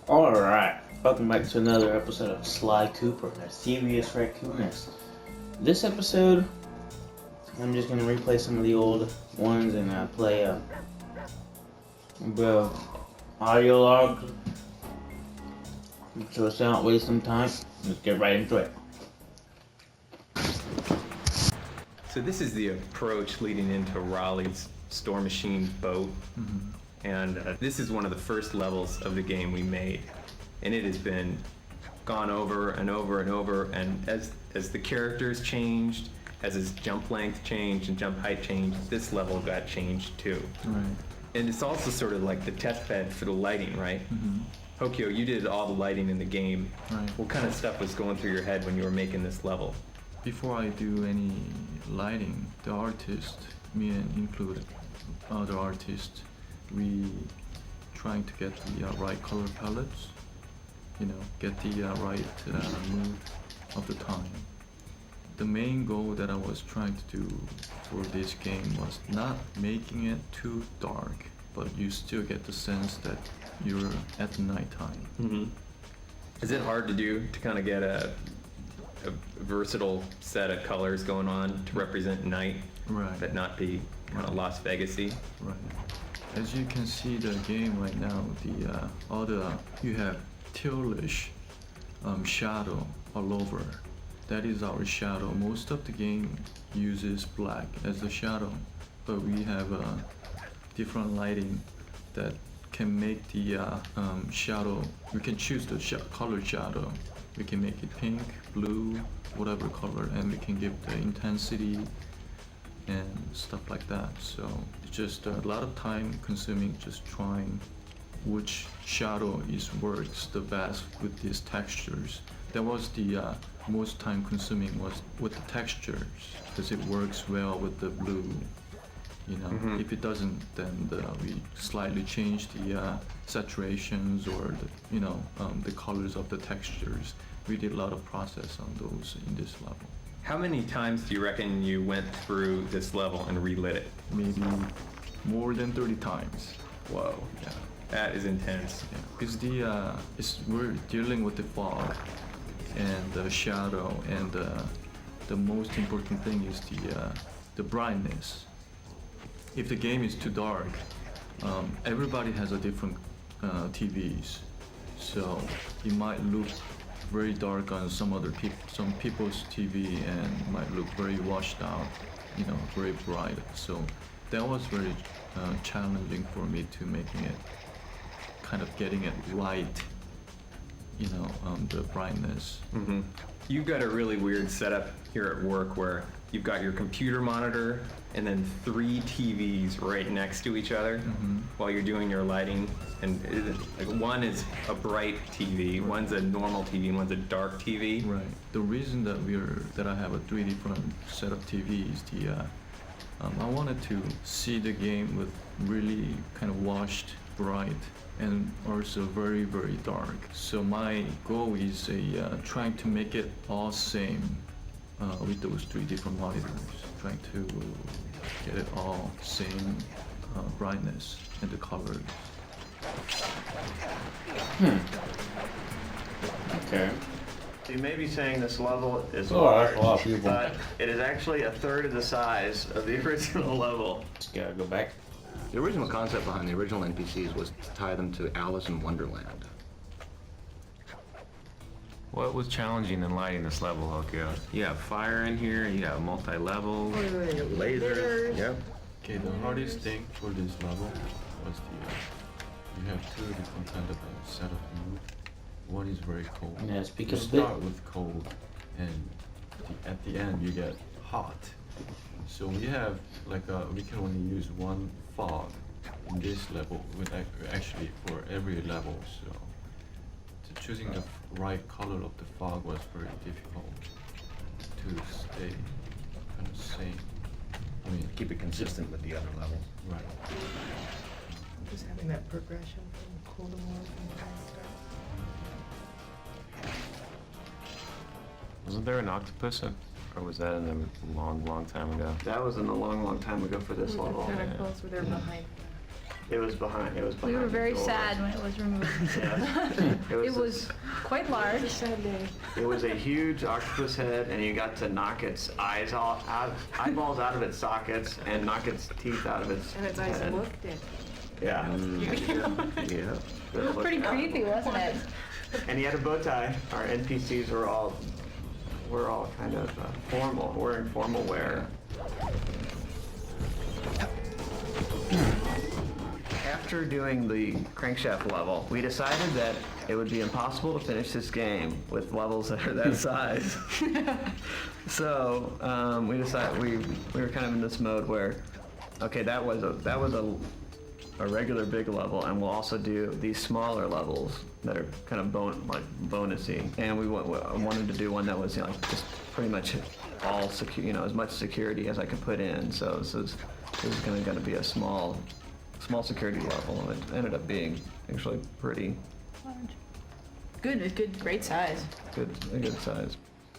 Alright, welcome back to another episode of Sly Cooper, the thievius racconus. This episode, I'm just going to replay some of the old ones and play the audio log. So let's not waste some time, let's get right into it. So this is the approach leading into Raleigh's Store Machine boat. And this is one of the first levels of the game we made, and it has been gone over and over and over, and as the characters changed, as his jump length changed and jump height changed, this level got changed too. Right. And it's also sort of like the test bed for the lighting, right? Hokyo, you did all the lighting in the game. Right. What kind of stuff was going through your head when you were making this level? Before I do any lighting, the artist, me and included other artists, we trying to get the right color palettes, get the right mood of the time. The main goal that I was trying to do for this game was not making it too dark, but you still get the sense that you're at nighttime. Is it hard to do to kind of get a versatile set of colors going on to represent night, Right. but not be kind of Las Vegas-y? Right. As you can see the game right now, you have tealish shadow all over. That is our shadow. Most of the game uses black as the shadow, but we have different lighting that can make the shadow. We can choose the color shadow. We can make it pink, blue, whatever color, and we can give the intensity and stuff like that. So it's just a lot of time consuming just trying which shadow works the best with these textures. That was the most time consuming was with the textures, because it works well with the blue. If it doesn't, then we slightly change the saturations or the colors of the textures. We did a lot of process on those in this level. How many times do you reckon you went through this level and relit it? Maybe more than 30 times. Whoa. Yeah. That is intense. Yeah. Because we're dealing with the fog and the shadow, and the most important thing is the brightness. If the game is too dark, everybody has a different TVs, so it might look very dark on some people's TV and might look very washed out, very bright. So that was very challenging for me to making it, kind of getting it right, the brightness. You've got a really weird setup here at work where you've got your computer monitor and then 3 TVs right next to each other while you're doing your lighting. And one is a bright TV, one's a normal TV, and one's a dark TV. Right. The reason that I have a 3 different set of TVs, I wanted to see the game with really kind of washed, bright, and also very, very dark. So my goal is trying to make it all same with those 3 different monitors, trying to get it all same brightness and the colors. Okay. So you may be saying this level is That's large, a lot of people. but it is actually a third of the size of the original level. Just gotta go back. The original concept behind the original NPCs was to tie them to Alice in Wonderland. What was challenging in lighting this level, Hokyo? You have fire in here, you have multi-level. Lasers. Yep. Okay, the hardest thing for this level was you have 2 different kind of a set of mood. One is very cold. Yeah, speak You up a bit. start with cold, and at the end you get hot. So we have we can only use one fog in this level, actually for every level. So choosing the right color of the fog was very difficult to stay kind of same. I mean, Keep it consistent with the other levels. right. Just having that progression from cool to warm from the high start. Wasn't there an octopus, or was that in a long, long time ago? That was in a long, long time ago for this With level. the tentacles were there behind. It was behind. It was behind. We were the very door. sad when it was removed. Yeah. It was quite large. It was a huge octopus head, and you got to knock its eyeballs out of its sockets and knock its teeth out of its And its eyes head. looked it. Yeah. Yeah. It was pretty creepy, wasn't it? And he had a bow tie. Our NPCs were all kind of formal, wearing formal wear. After doing the crankshaft level, we decided that it would be impossible to finish this game with levels that are that size. So we decided we were kind of in this mode where, okay, that was a regular big level, and we'll also do these smaller levels that are kind of bonusy. And we wanted to do one that was just pretty much all secure, as much security as I could put in. So this was going to be a small security level, and it ended up being actually pretty Good, great size. a good size.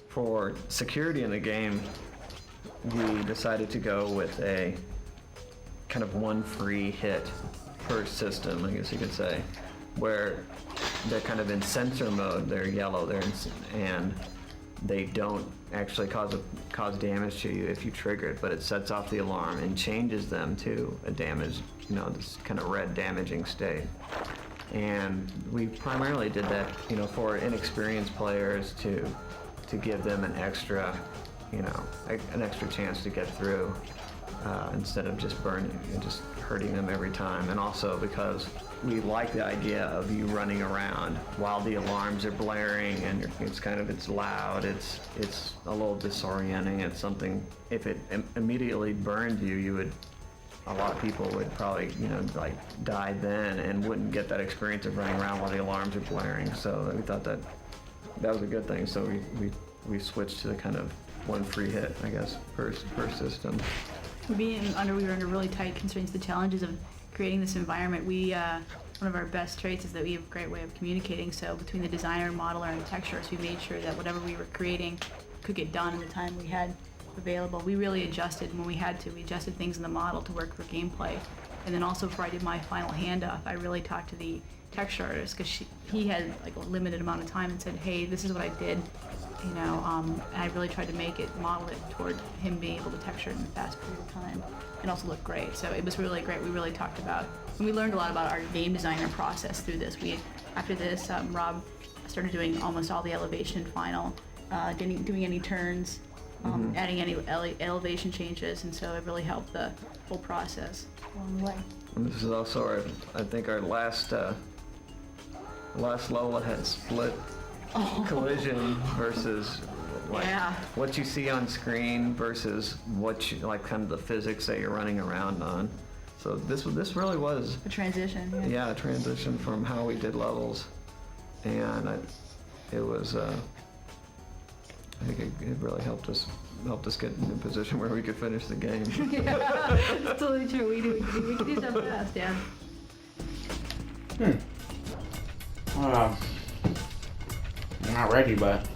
For security in the game, we decided to go with a kind of one free hit per system, I guess you could say, where they're kind of in sensor mode. They're yellow, and they don't actually cause damage to you if you trigger it, but it sets off the alarm and changes them to a damage, this kind of red damaging state. And we primarily did that, for inexperienced players to give them an extra chance to get through, instead of just hurting them every time. And also because we like the idea of you running around while the alarms are blaring, and it's loud, it's a little disorienting. It's something, if it immediately burned you, a lot of people would probably, die then and wouldn't get that experience of running around while the alarms are blaring. So we thought that was a good thing. So we switched to the kind of one free hit, I guess, per system. We were under really tight constraints. The challenges of creating this environment, one of our best traits is that we have a great way of communicating. So between the designer, modeler, and texturers, we made sure that whatever we were creating could get done in the time we had available. We really adjusted when we had to. We adjusted things in the model to work for gameplay. And then also before I did my final handoff, I really talked to the texture artist, because he had a limited amount of time, and said, hey, this is what I did. And I really tried to model it toward him being able to texture it in a fast period of time and also look great. So it was really great. We really talked about, and we learned a lot about our game designer process through this. After this, Rob started doing almost all the elevation final, doing any turns, adding any elevation changes, and so it really helped the whole process along the way. And this is also I think our last level that had split collision versus what you see on screen versus what you kind of the physics that you're running around on. So this really was A transition. a transition from how we did levels, and it was I think it really helped us get in a position where we could finish the game. Yeah, it's totally true. We can do stuff fast, yeah. I'm not ready, but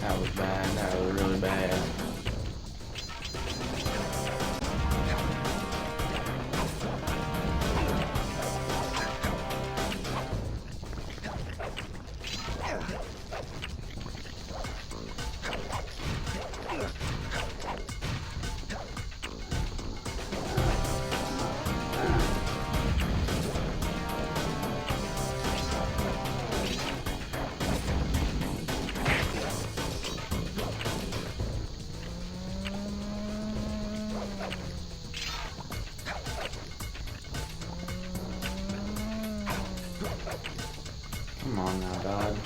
that was bad. That was really bad. Come on now, God.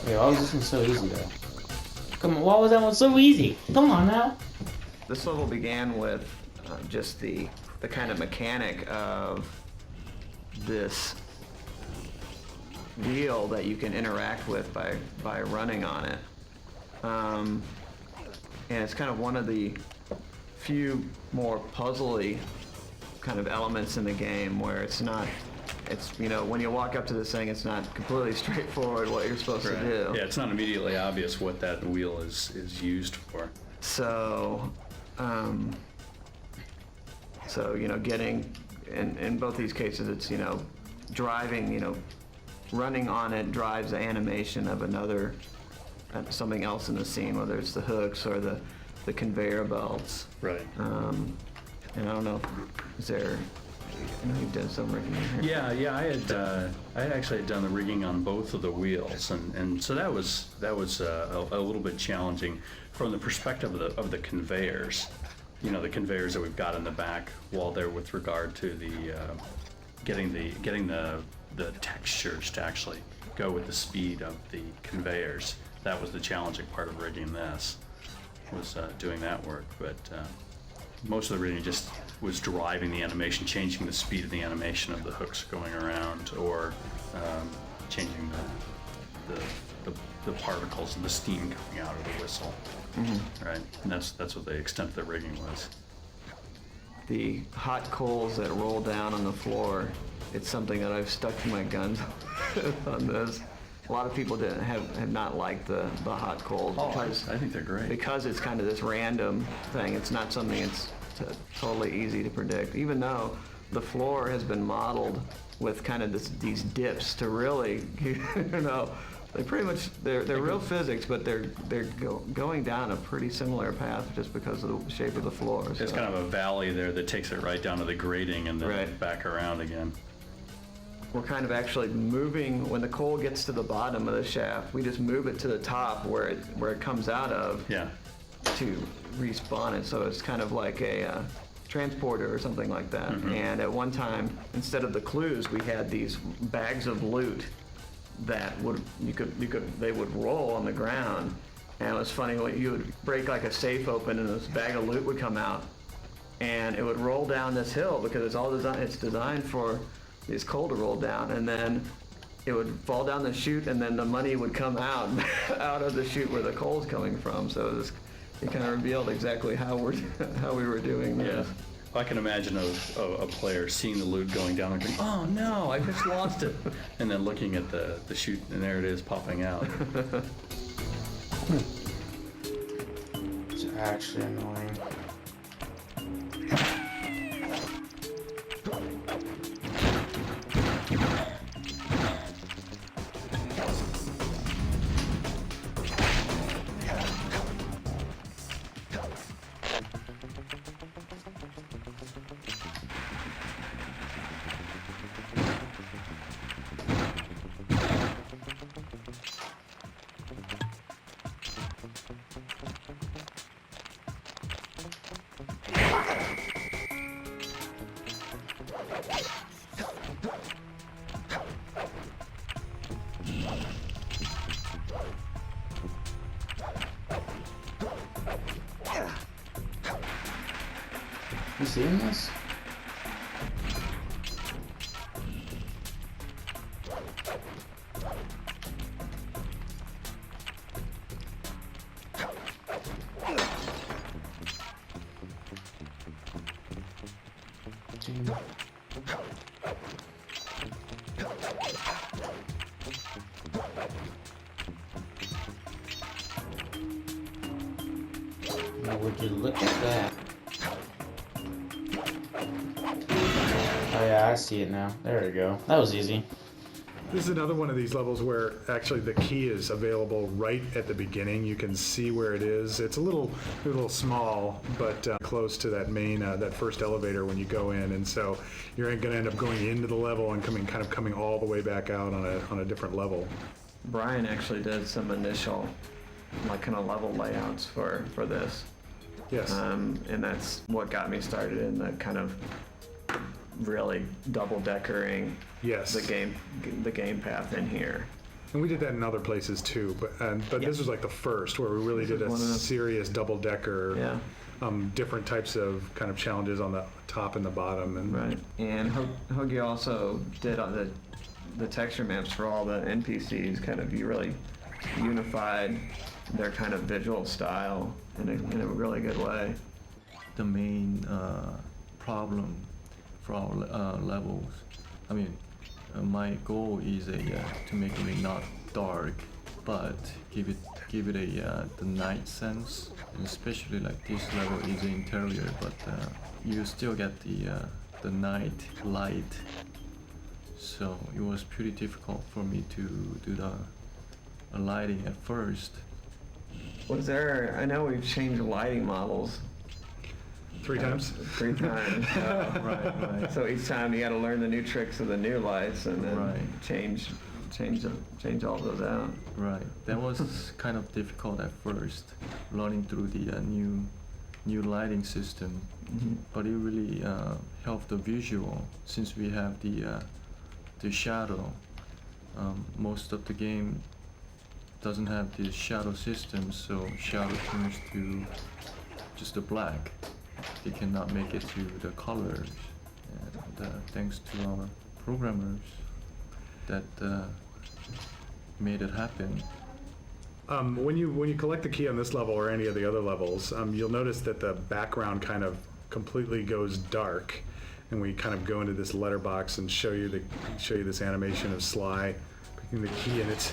Wait, why was this one so easy though? Come on, why was that one so easy? Come on now. This level began with just the kind of mechanic of this wheel that you can interact with by running on it. And it's kind of one of the few more puzzly kind of elements in the game where it's, you know, when you walk up to this thing, it's not completely straightforward what you're supposed to do. Yeah, it's not immediately obvious what that wheel is used for. So, you know, getting, in both these cases, it's, you know, driving, you know, running on it drives the animation of another, something else in the scene, whether it's the hooks or the conveyor belts. Right. And I don't know, is there, I know you've done some rigging in here. Yeah, I actually had done the rigging on both of the wheels, and so that was a little bit challenging from the perspective of the conveyors. You know, the conveyors that we've got in the back wall there with regard to the getting the textures to actually go with the speed of the conveyors. That was the challenging part of rigging this, was doing that work. But most of the rigging just was driving the animation, changing the speed of the animation of the hooks going around, or changing the particles and the steam coming out of the whistle. Mm-hmm. Right, and that's what the extent of the rigging was. The hot coals that roll down on the floor, it's something that I've stuck to my guns on this. A lot of people have not liked the hot coals because I think they're great. Because it's kind of this random thing. It's not something that's totally easy to predict, even though the floor has been modeled with kind of these dips to really, you know, they pretty much, they're real physics, but they're going down a pretty similar path just because of the shape of the floor. There's kind of a valley there that takes it right down to the grating and then back around again. We're kind of actually moving, when the coal gets to the bottom of the shaft, we just move it to the top where it comes out of to respawn it. So it's kind of like a transporter or something like that. Mm-hmm. And at one time, instead of the clues, we had these bags of loot that they would roll on the ground. And it was funny when you would break like a safe open and this bag of loot would come out, and it would roll down this hill because it's designed for these coal to roll down, and then it would fall down the chute, and then the money would come out of the chute where the coal's coming from. So it kind of revealed exactly how we were doing this. Yeah. I can imagine a player seeing the loot going down and going, "Oh no, I just lost it," and then looking at the chute, and there it is popping out. It's actually annoying. You seeing this? Now would you look at that? Oh yeah, I see it now. There we go. That was easy. This is another one of these levels where actually the key is available right at the beginning. You can see where it is. It's a little small, but close to that main, that first elevator when you go in, and so you're going to end up going into the level and coming all the way back out on a different level. Brian actually did some initial, like, kind of level layouts for this. Yes. And that's what got me started in the kind of really double-deckering the game path in here. And we did that in other places too, but this was like the first where we really did a serious double-decker, different types of kind of challenges on the top and the bottom. And right. And Hoagie also did the texture maps for all the NPCs kind of really unified their kind of visual style in a really good way. The main problem for our levels, I mean, my goal is to make it not dark, but give it the night sense. And especially like this level is interior, but you still get the night light. So it was pretty difficult for me to do the lighting at first. I know we've changed lighting models 3 times? 3 times. Right. So each time you got to learn the new tricks of the new lights and then Right. change all those out. Right. That was kind of difficult at first, learning through the new lighting system. Mm-hmm. But it really helped the visual since we have the shadow. Most of the game doesn't have the shadow system, so shadow turns to just a black. They cannot make it to the colors, and thanks to our programmers that made it happen. When you collect the key on this level or any of the other levels, you'll notice that the background kind of completely goes dark, and we kind of go into this letterbox and show you this animation of Sly picking the key, and it's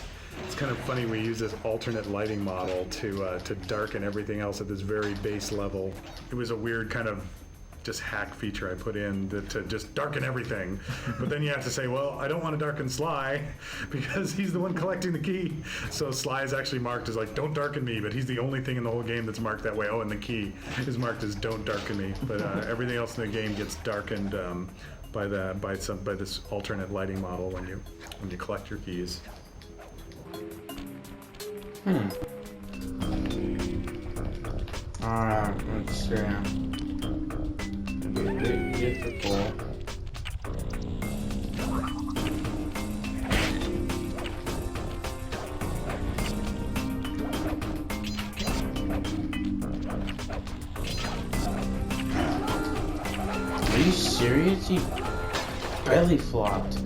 kind of funny. We use this alternate lighting model to darken everything else at this very base level. It was a weird kind of just hack feature I put in to just darken everything. But then you have to say, well, I don't want to darken Sly because he's the one collecting the key. So Sly is actually marked as like, don't darken me, but he's the only thing in the whole game that's marked that way. Oh, and the key is marked as don't darken me. But everything else in the game gets darkened by this alternate lighting model when you collect your keys. Alright, let's see. A bit difficult. Are you serious? You belly flopped.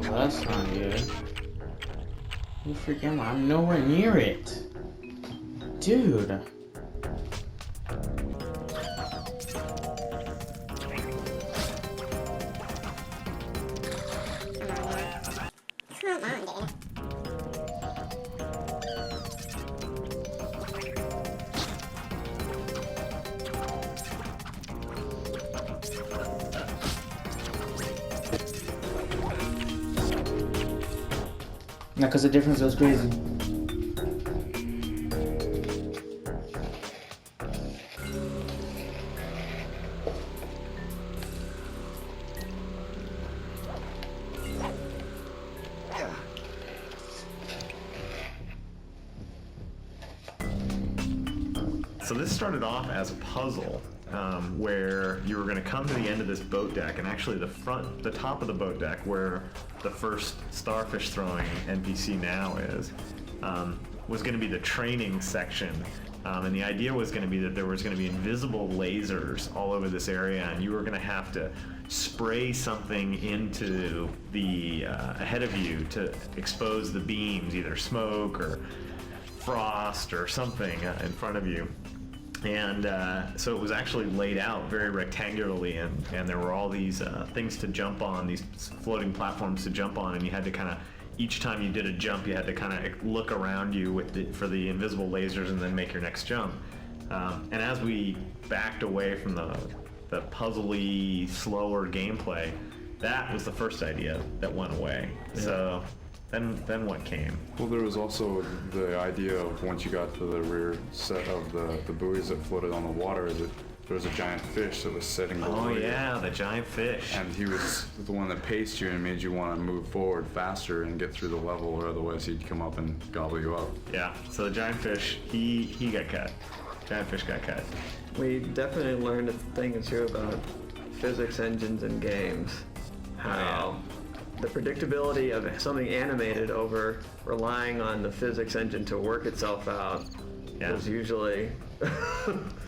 Well, that's not good. You freaking, I'm nowhere near it. Dude. Now, because the difference was crazy. So this started off as a puzzle where you were going to come to the end of this boat deck, and actually the top of the boat deck where the first starfish throwing NPC now is, was going to be the training section. And the idea was going to be that there was going to be invisible lasers all over this area, and you were going to have to spray something into the ahead of you to expose the beams, either smoke or frost or something in front of you. And so it was actually laid out very rectangularly, and there were all these things to jump on, these floating platforms to jump on, and you had to kind of, each time you did a jump, you had to kind of look around you for the invisible lasers and then make your next jump. And as we backed away from the puzzly, slower gameplay, that was the first idea that went away. Yeah. So then what came? Well, there was also the idea of once you got to the rear set of the buoys that floated on the water, that there was a giant fish that was sitting below you. Yeah, the giant fish. And he was the one that paced you and made you want to move forward faster and get through the level, or otherwise he'd come up and gobble you up. Yeah, so the giant fish, he got cut. Giant fish got cut. We definitely learned a thing or two about physics engines in games. How the predictability of something animated over relying on the physics engine to work itself out is usually...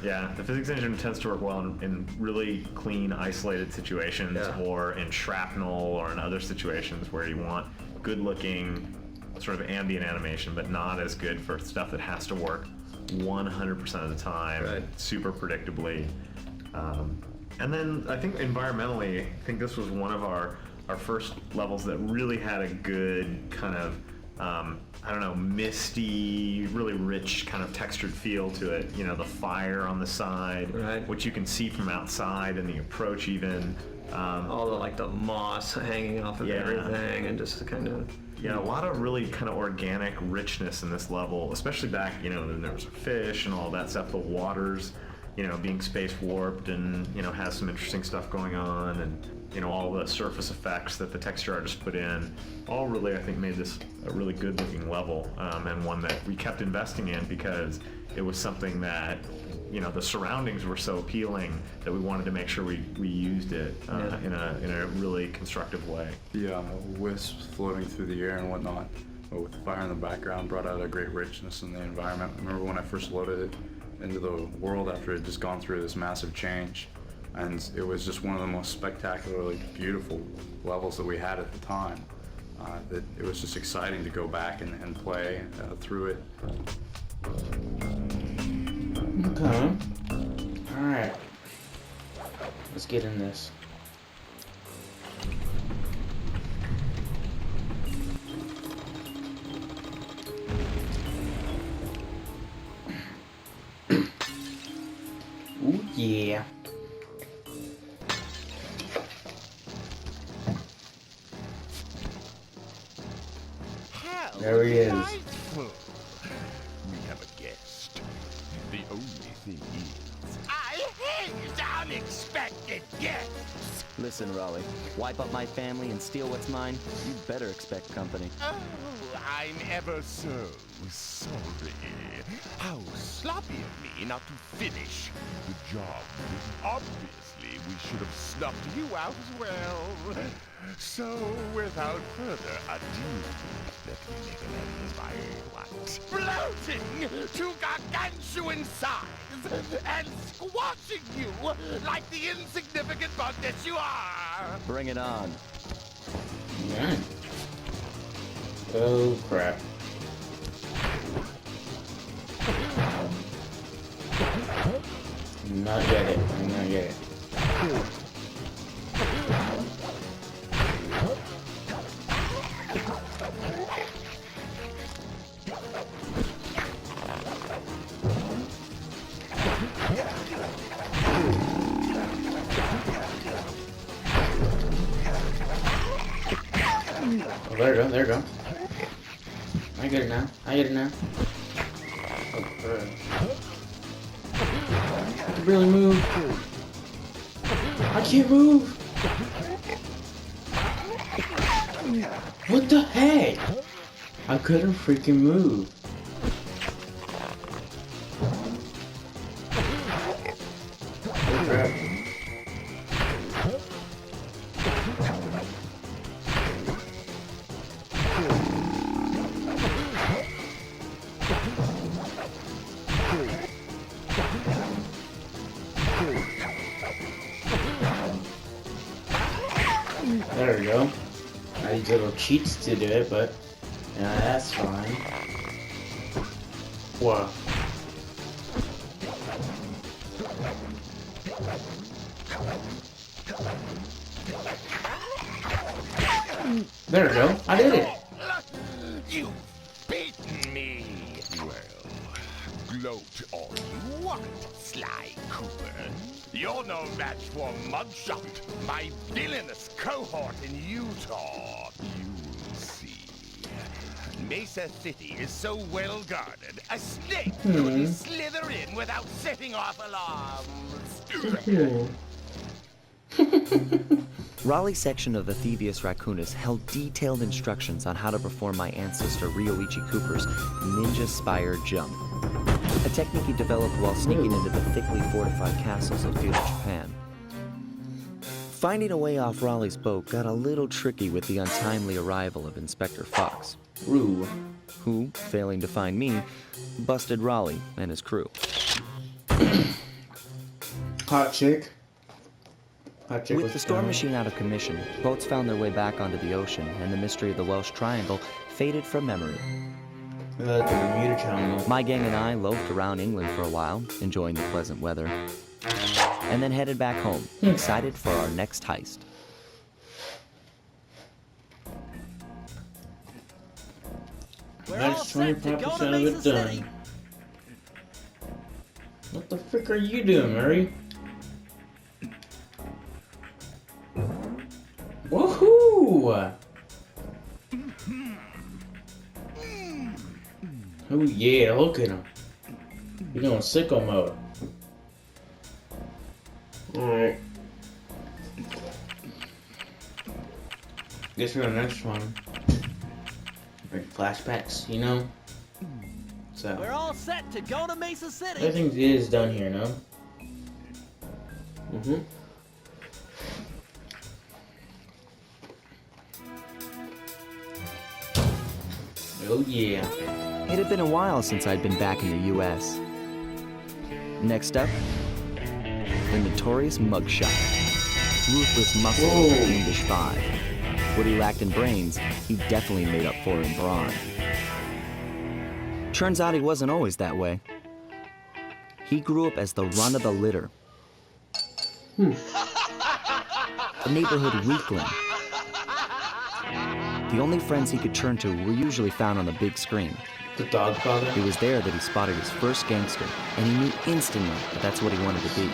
Yeah, the physics engine tends to work well in really clean, isolated situations, or in shrapnel, or in other situations where you want good-looking sort of ambient animation, but not as good for stuff that has to work 100% of the time, super predictably. And then I think environmentally, I think this was one of our first levels that really had a good kind of I don't know, misty, really rich kind of textured feel to it. You know, the fire on the side, which you can see from outside, and the approach even. All the like the moss hanging off of everything, and just the kind of a lot of really kind of organic richness in this level, especially back, you know, then there was fish and all that stuff. The waters, you know, being space warped, and you know, has some interesting stuff going on, and you know, all the surface effects that the texture artists put in, all really, I think, made this a really good-looking level, and one that we kept investing in because it was something that, you know, the surroundings were so appealing that we wanted to make sure we used it in a really constructive way. The wisps floating through the air and whatnot, but with the fire in the background, brought out a great richness in the environment. I remember when I first loaded it into the world after it had just gone through this massive change. And it was just one of the most spectacularly beautiful levels that we had at the time. That it was just exciting to go back and play through it. Okay. Alright. Let's get in this. Ooh, yeah. There he is. We have a guest. The only thing is, I hate unexpected guests. Listen, Raleigh, wipe up my family and steal what's mine, you better expect company. Oh, I'm ever so sorry. How sloppy of me not to finish the job. Obviously, we should have snuffed you out as well. So, without further ado, let me make an end as I want. Floating to gargantuan size and squashing you like the insignificant bug that you are. Bring it on. Yeah. Oh crap. Not yet. Not yet. Oh, there you go, there you go. I get it now. I get it now. Oh, I can barely move. I can't move. What the heck? I couldn't freaking move. Oh, crap. There we go. I use little cheats to do it, but yeah, that's fine. Whoa. There we go. I did it. You've beaten me. Well, gloat all you want, Sly Cooper. You're no match for Mugshot, my villainous cohort in Utah. You'll see. Mesa City is so well guarded, a snake couldn't slither in without setting off alarms. Raleigh's section of the thievius racconus held detailed instructions on how to perform my ancestor Ryoichi Cooper's ninja spire jump, a technique he developed while sneaking into the thickly fortified castles of feudal Japan. Finding a way off Raleigh's boat got a little tricky with the untimely arrival of Inspector Fox, who, failing to find me, busted Raleigh and his crew. Hot chick. With the storm machine out of commission, boats found their way back onto the ocean, and the mystery of the Welsh Triangle faded from memory. The Bermuda Triangle. My gang and I loafed around England for a while, enjoying the pleasant weather, and then headed back home, excited for our next heist. That's 25% of it done. What the frick are you doing, Murray? Woohoo! Oh yeah, look at him. You're going sicko mode. Alright. Guess for the next one. Like flashbacks, you know? So. We're all set to go to Mesa City. Everything is done here, no? Oh yeah. It had been a while since I'd been back in the U.S. Next up, the notorious mugshot. Ruthless muscle with a fiendish vibe. What he lacked in brains, he definitely made up for in brawn. Turns out he wasn't always that way. He grew up as the run of the litter. A neighborhood weakling. The only friends he could turn to were usually found on the big screen. The Dogfather? It was there that he spotted his first gangster, and he knew instantly that that's what he wanted to be.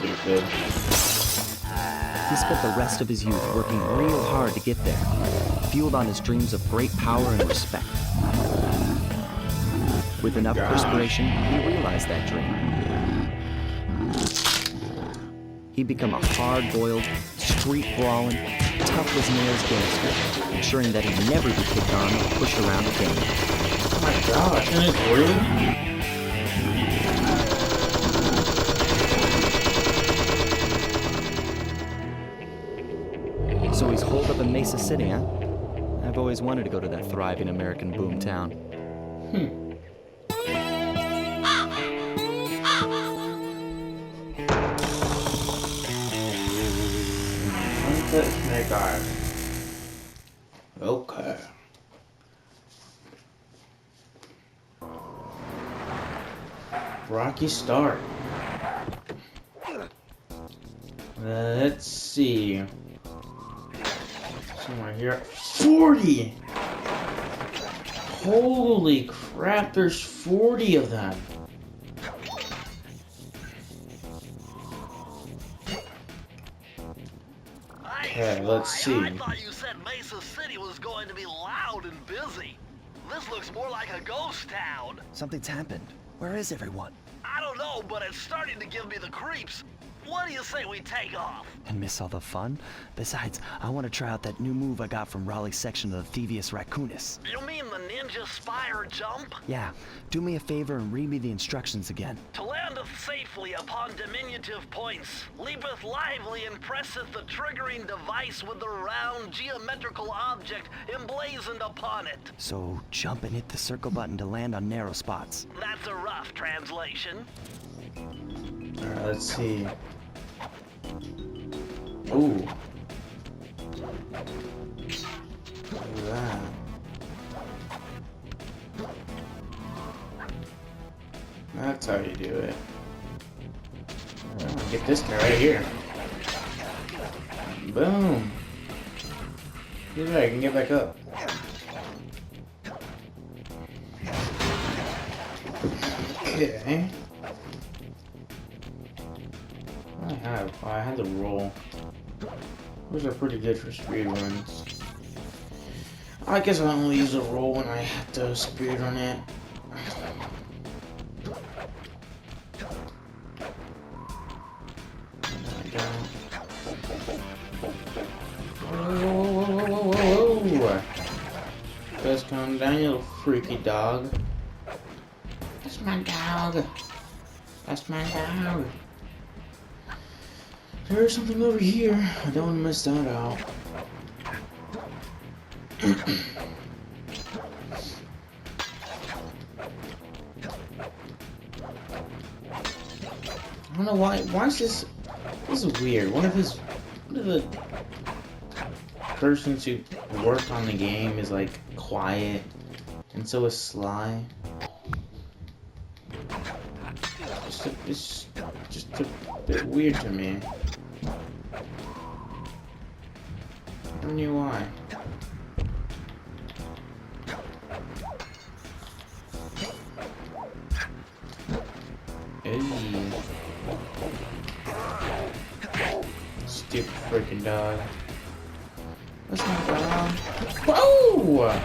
He spent the rest of his youth working real hard to get there, fueled on his dreams of great power and respect. With enough perspiration, he realized that dream. He'd become a hard-boiled, street-brawling, tough-as-nails gangster, ensuring that he'd never be kicked on or pushed around again. Oh my gosh, and it's real? So he's holed up in Mesa City, huh? I've always wanted to go to that thriving American boom town. Snake eyes. Okay. Rocky start. Let's see. Somewhere here. 40! Holy crap, there's 40 of them. Okay, let's see. I thought you said Mesa City was going to be loud and busy. This looks more like a ghost town. Something's happened. Where is everyone? I don't know, but it's starting to give me the creeps. What do you say we take off? And miss all the fun? Besides, I want to try out that new move I got from Raleigh's section of the thievius racconus. You mean the ninja spire jump? Yeah. Do me a favor and read me the instructions again. To landeth safely upon diminutive points, leapeth lively and presseth the triggering device with the round geometrical object emblazoned upon it. So jump and hit the circle button to land on narrow spots. That's a rough translation. Alright, let's see. Ooh. Look at that. That's how you do it. I'm gonna get this guy right here. Boom. Get back, I can get back up. Okay. I had the roll. Those are pretty good for speed runs. I guess I only use a roll when I have to speed on it. Whoa. Just calm down, you little freaky dog. That's my dog. That's my dog. There's something over here. I don't want to miss that out. I don't know why is this is weird. One of the persons who worked on the game is like quiet, and so is Sly. It's just a bit weird to me. I don't know why. Hey. Stupid freaking dog. That's not dog. Whoa!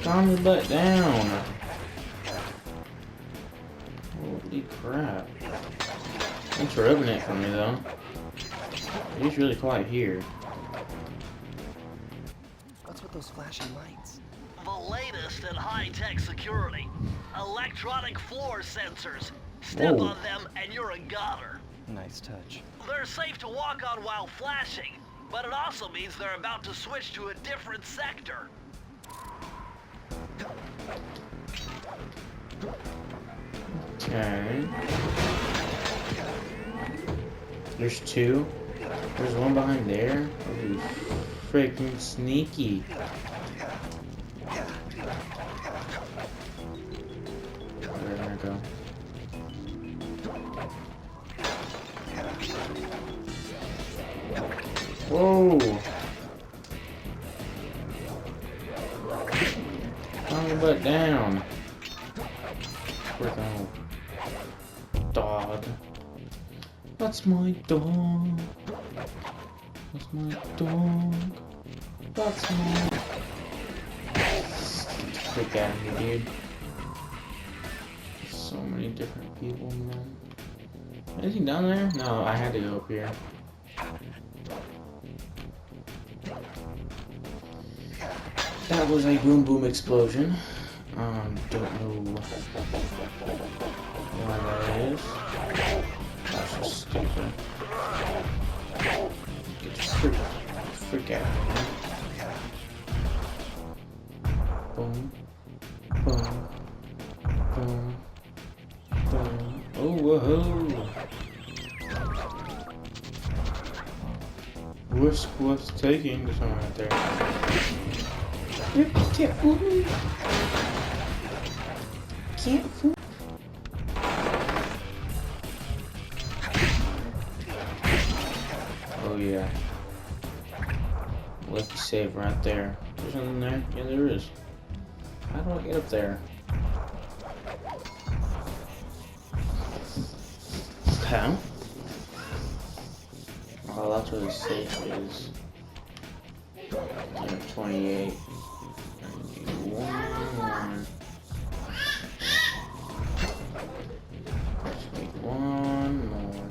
Calm your butt down. Holy crap. Thanks for opening it for me though. He's really quiet here. What's with those flashing lights? The latest in high-tech security. Electronic floor sensors. Step on them and you're a goner. Nice touch. They're safe to walk on while flashing, but it also means they're about to switch to a different sector. Okay. There's two. There's one behind there. Holy freaking sneaky. There we go. Whoa! Calm your butt down. Freaking dog. That's my dog. That's my dog. That's my... Freak out of here, dude. So many different people, man. Anything down there? No, I had to go up here. That was a boom boom explosion. Don't know why that is. That's just stupid. Get the freak out of here. Boom. Boom. Boom. Boom. Oh, whoa. What's taking this one right there? You can't fool me. Can't fool. Oh yeah. Lucky save right there. There's something there? Yeah, there is. How do I get up there? Okay. Oh, that's where the safe is. 28. One. Just need one more.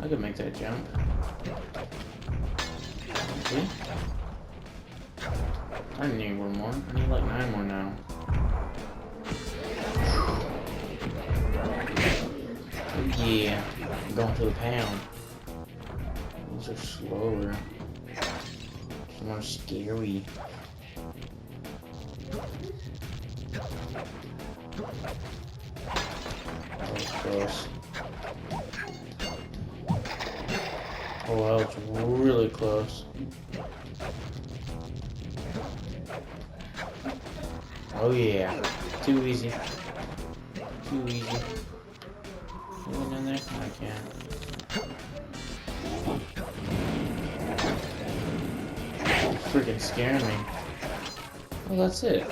I could make that jump. See? I need one more. I need like 9 more now. Oh, yeah. I'm going to the pound. These are slower. It's more scary. That was close. Oh, that was really close. Oh yeah. Too easy. Too easy. Anyone in there? I can't. Freaking scaring me. Well, that's it.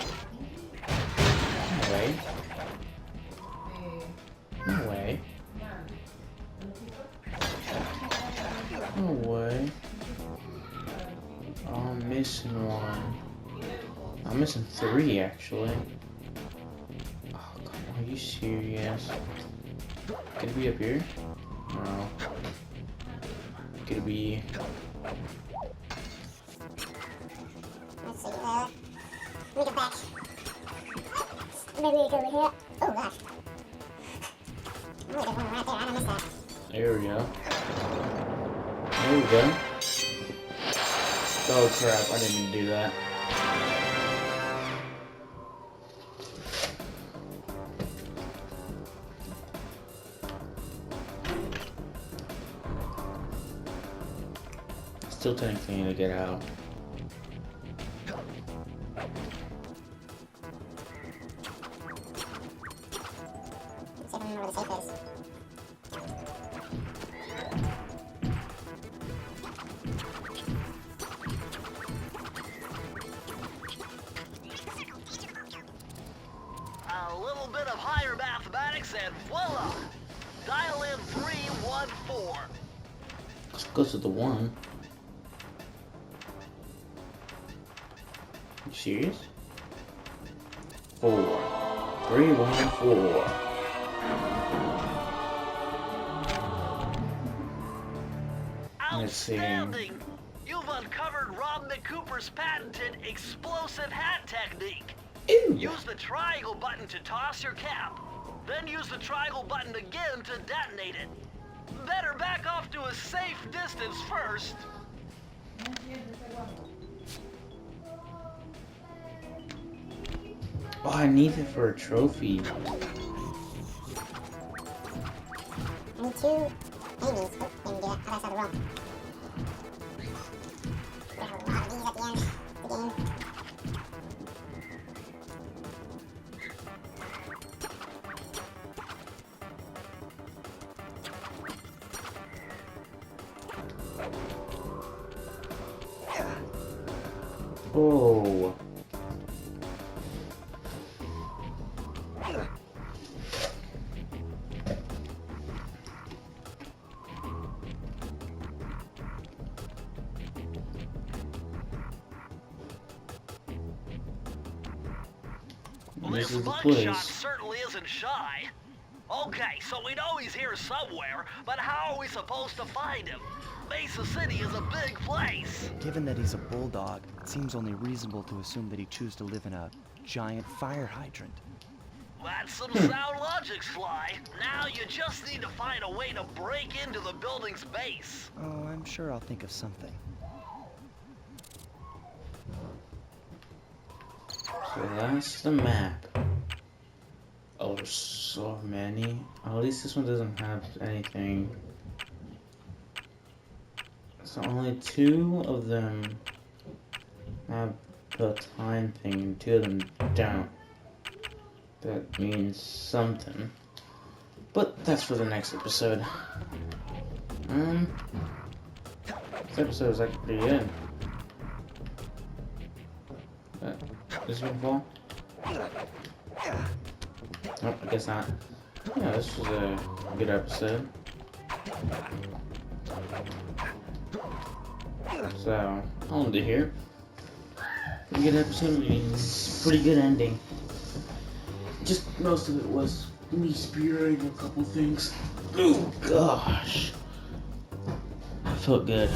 No way. No way. No way. Oh, I'm missing one. missing 3 actually. Oh, God, are you serious? Could it be up here? No. Could it be? Let's see there. Let me go back. Maybe we go over here. Oh gosh. Oh, there's one right there. I don't miss that. There we go. There we go. Oh crap, I didn't even do that. Still taking to get out. Let's see if I remember where the safe is. A little bit of higher mathematics and voila! Dial in 314. Let's go to the 1. You serious? 4. 3, 1, 4. Let's see. Outstanding! You've uncovered Rob McCooper's patented explosive hat technique. Ew. Use the triangle button to toss your cap. Then use the triangle button again to detonate it. Better back off to a safe distance first. Oh, I need it for a trophy. I need 2 Amy's. Oh, didn't do it. I thought I saw the roll. There's a lot of these at the end of the game. Oh. This is the Mudshot place. certainly isn't shy. Okay, so we know he's here somewhere, but how are we supposed to find him? Mesa City is a big place. Given that he's a bulldog, it seems only reasonable to assume that he'd choose to live in a giant fire hydrant. That's some sound logic, Sly. Now you just need to find a way to break into the building's base. Oh, I'm sure I'll think of something. So that's the map. Oh, there's so many. Oh, at least this one doesn't have anything. So only 2 of them have the time thing, and 2 of them don't. That means something. But that's for the next episode. This episode was actually pretty good. Is this gonna fall? Nope, I guess not. Yeah, this was a good episode. So, I'll end it here. Pretty good episode, means pretty good ending. Just most of it was me spearing a couple things. Oh gosh. I felt good.